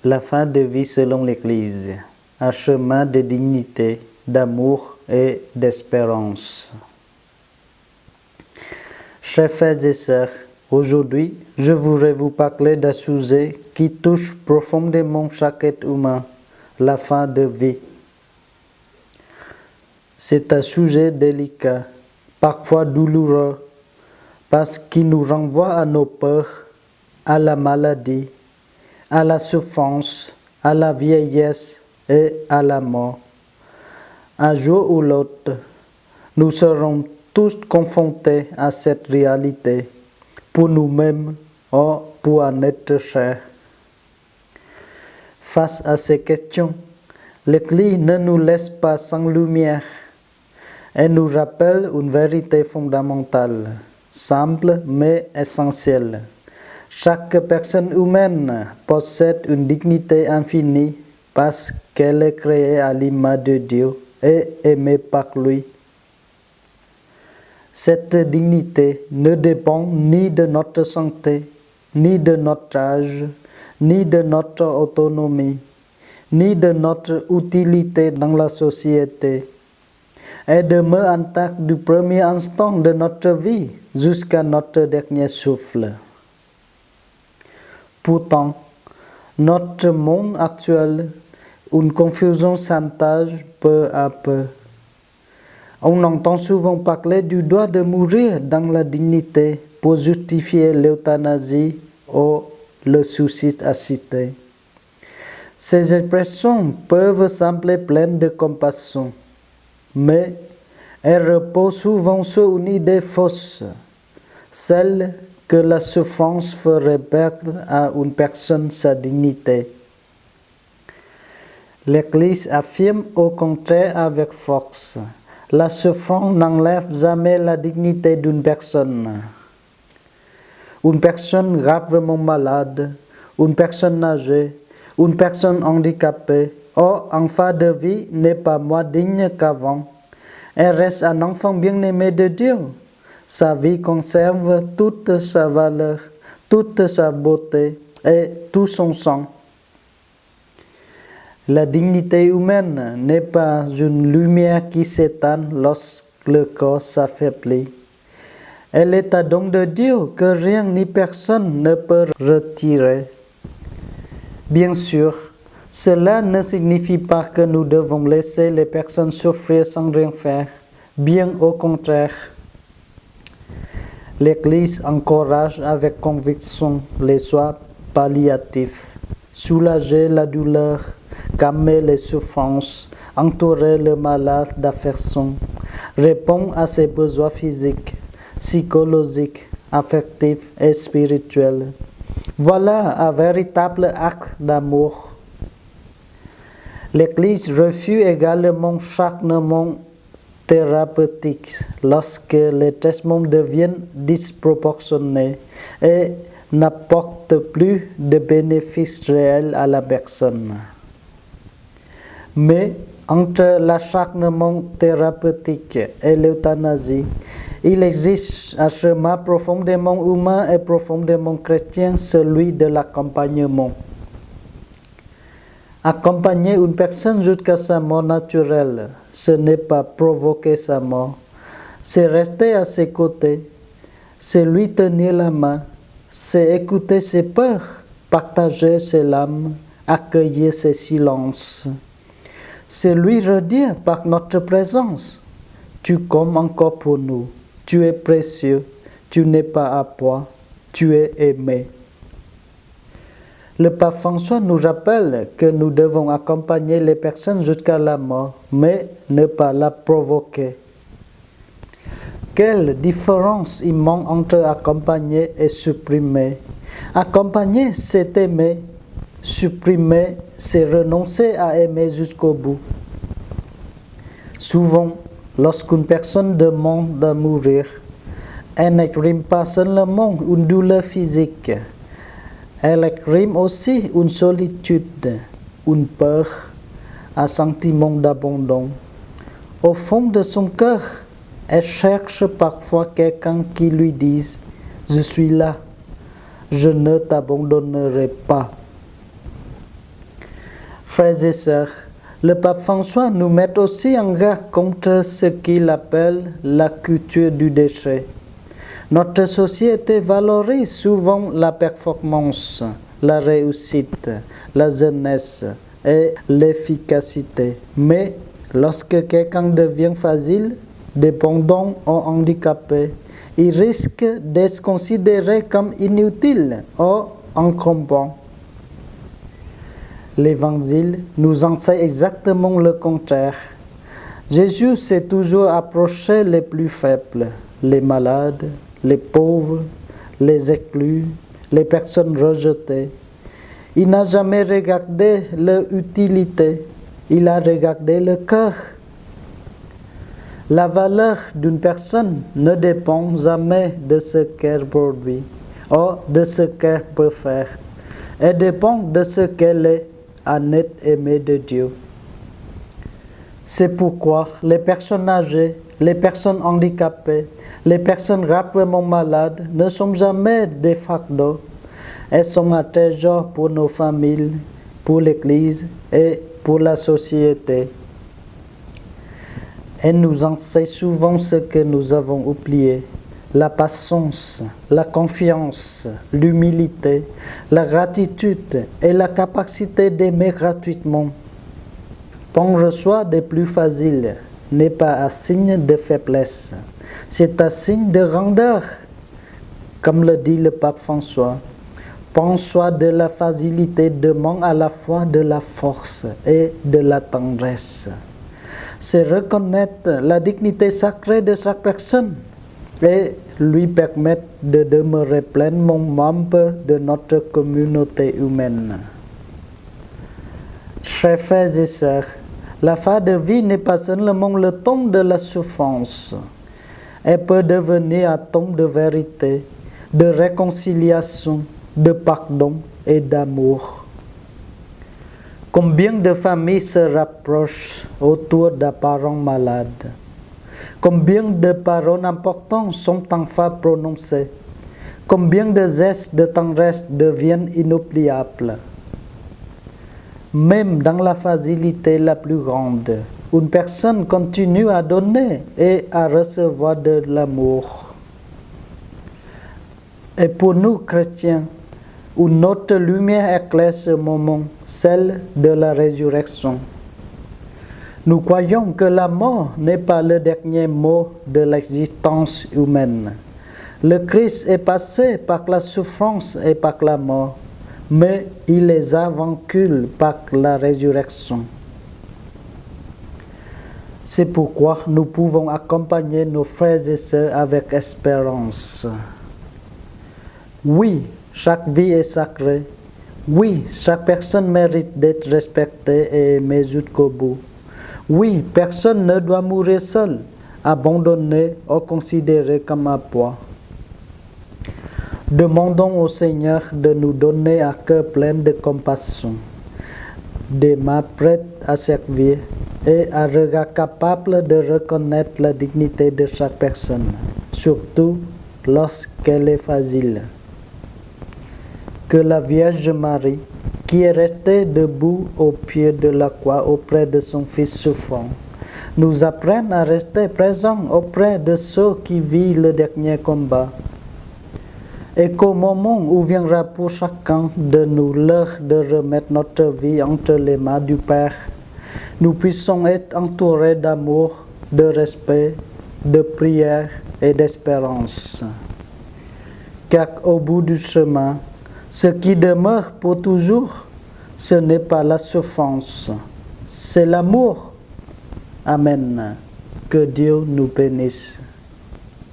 La fin de vie selon l'Église, un chemin de dignité, d'amour et d'espérance. Chers frères et sœurs, aujourd'hui, je voudrais vous parler d'un sujet qui touche profondément chaque être humain, la fin de vie. C'est un sujet délicat, parfois douloureux, parce qu'il nous renvoie à nos peurs, à la maladie, à la souffrance, à la vieillesse et à la mort. Un jour ou l'autre, nous serons tous confrontés à cette réalité, pour nous-mêmes ou pour un être cher. Face à ces questions, l'Église ne nous laisse pas sans lumière. Elle nous rappelle une vérité fondamentale, simple mais essentielle. Chaque personne humaine possède une dignité infinie parce qu'elle est créée à l'image de Dieu et aimée par lui. Cette dignité ne dépend ni de notre santé, ni de notre âge, ni de notre autonomie, ni de notre utilité dans la société. Elle demeure intacte du premier instant de notre vie jusqu'à notre dernier souffle. Pourtant, notre monde actuel, une confusion s'entache peu à peu. On entend souvent parler du droit de mourir dans la dignité pour justifier l'euthanasie ou le suicide assisté. Ces expressions peuvent sembler pleines de compassion, mais elles reposent souvent sur une idée fausse, celle que la souffrance ferait perdre à une personne sa dignité. L'Église affirme au contraire avec force: la souffrance n'enlève jamais la dignité d'une personne. Une personne gravement malade, une personne âgée, une personne handicapée ou en fin de vie n'est pas moins digne qu'avant. Elle reste un enfant bien-aimé de Dieu. Sa vie conserve toute sa valeur, toute sa beauté et tout son sang. La dignité humaine n'est pas une lumière qui s'éteint lorsque le corps s'affaiblit. Elle est un don de Dieu que rien ni personne ne peut retirer. Bien sûr, cela ne signifie pas que nous devons laisser les personnes souffrir sans rien faire. Bien au contraire. L'Église encourage avec conviction les soins palliatifs, soulager la douleur, calmer les souffrances, entourer le malade d'affection, répondre à ses besoins physiques, psychologiques, affectifs et spirituels. Voilà un véritable acte d'amour. L'Église refuse également chaque mouvement thérapeutique lorsque les traitements deviennent disproportionnés et n'apportent plus de bénéfices réels à la personne. Mais entre l'acharnement thérapeutique et l'euthanasie, il existe un chemin profondément humain et profondément chrétien, celui de l'accompagnement. Accompagner une personne jusqu'à sa mort naturelle, ce n'est pas provoquer sa mort, c'est rester à ses côtés, c'est lui tenir la main, c'est écouter ses peurs, partager ses larmes, accueillir ses silences. C'est lui redire par notre présence: tu comptes encore pour nous, tu es précieux, tu n'es pas à poids, tu es aimé. Le pape François nous rappelle que nous devons accompagner les personnes jusqu'à la mort, mais ne pas la provoquer. Quelle différence il manque entre accompagner et supprimer. Accompagner, c'est aimer. Supprimer, c'est renoncer à aimer jusqu'au bout. Souvent, lorsqu'une personne demande à mourir, elle n'exprime pas seulement une douleur physique. Elle exprime aussi une solitude, une peur, un sentiment d'abandon. Au fond de son cœur, elle cherche parfois quelqu'un qui lui dise: « Je suis là, je ne t'abandonnerai pas ». Frères et sœurs, le pape François nous met aussi en garde contre ce qu'il appelle la culture du déchet. Notre société valorise souvent la performance, la réussite, la jeunesse et l'efficacité. Mais lorsque quelqu'un devient facile, dépendant ou handicapé, il risque d'être considéré comme inutile ou encombrant. L'Évangile nous enseigne exactement le contraire. Jésus s'est toujours approché les plus faibles, les malades, les pauvres, les exclus, les personnes rejetées. Il n'a jamais regardé leur utilité, il a regardé le cœur. La valeur d'une personne ne dépend jamais de ce qu'elle produit ou de ce qu'elle peut faire. Elle dépend de ce qu'elle est, en être aimée de Dieu. C'est pourquoi les personnes âgées, les personnes handicapées, les personnes gravement malades ne sont jamais des fardeaux. Elles sont un trésor pour nos familles, pour l'Église et pour la société. Elles nous enseignent souvent ce que nous avons oublié: la patience, la confiance, l'humilité, la gratitude et la capacité d'aimer gratuitement. Prendre soin des plus faciles n'est pas un signe de faiblesse, c'est un signe de grandeur. Comme le dit le pape François, prendre soin de la facilité demande à la fois de la force et de la tendresse. C'est reconnaître la dignité sacrée de chaque personne et lui permettre de demeurer pleinement membre de notre communauté humaine. Chers frères et sœurs, la fin de vie n'est pas seulement le temps de la souffrance. Elle peut devenir un temps de vérité, de réconciliation, de pardon et d'amour. Combien de familles se rapprochent autour d'un parent malade? Combien de paroles importantes sont enfin prononcées? Combien de gestes de tendresse deviennent inoubliables? Même dans la facilité la plus grande, une personne continue à donner et à recevoir de l'amour. Et pour nous, chrétiens, une autre lumière éclaire ce moment, celle de la résurrection. Nous croyons que la mort n'est pas le dernier mot de l'existence humaine. Le Christ est passé par la souffrance et par la mort, mais il les a vaincus par la résurrection. C'est pourquoi nous pouvons accompagner nos frères et sœurs avec espérance. Oui, chaque vie est sacrée. Oui, chaque personne mérite d'être respectée et aimée jusqu'au bout. Oui, personne ne doit mourir seul, abandonné ou considéré comme un poids. Demandons au Seigneur de nous donner un cœur plein de compassion, des mains prêtes à servir et un regard capable de reconnaître la dignité de chaque personne, surtout lorsqu'elle est fragile. Que la Vierge Marie, qui est restée debout au pied de la croix auprès de son Fils souffrant, nous apprenne à rester présents auprès de ceux qui vivent le dernier combat. Et qu'au moment où viendra pour chacun de nous l'heure de remettre notre vie entre les mains du Père, nous puissions être entourés d'amour, de respect, de prière et d'espérance. Car au bout du chemin, ce qui demeure pour toujours, ce n'est pas la souffrance, c'est l'amour. Amen. Que Dieu nous bénisse.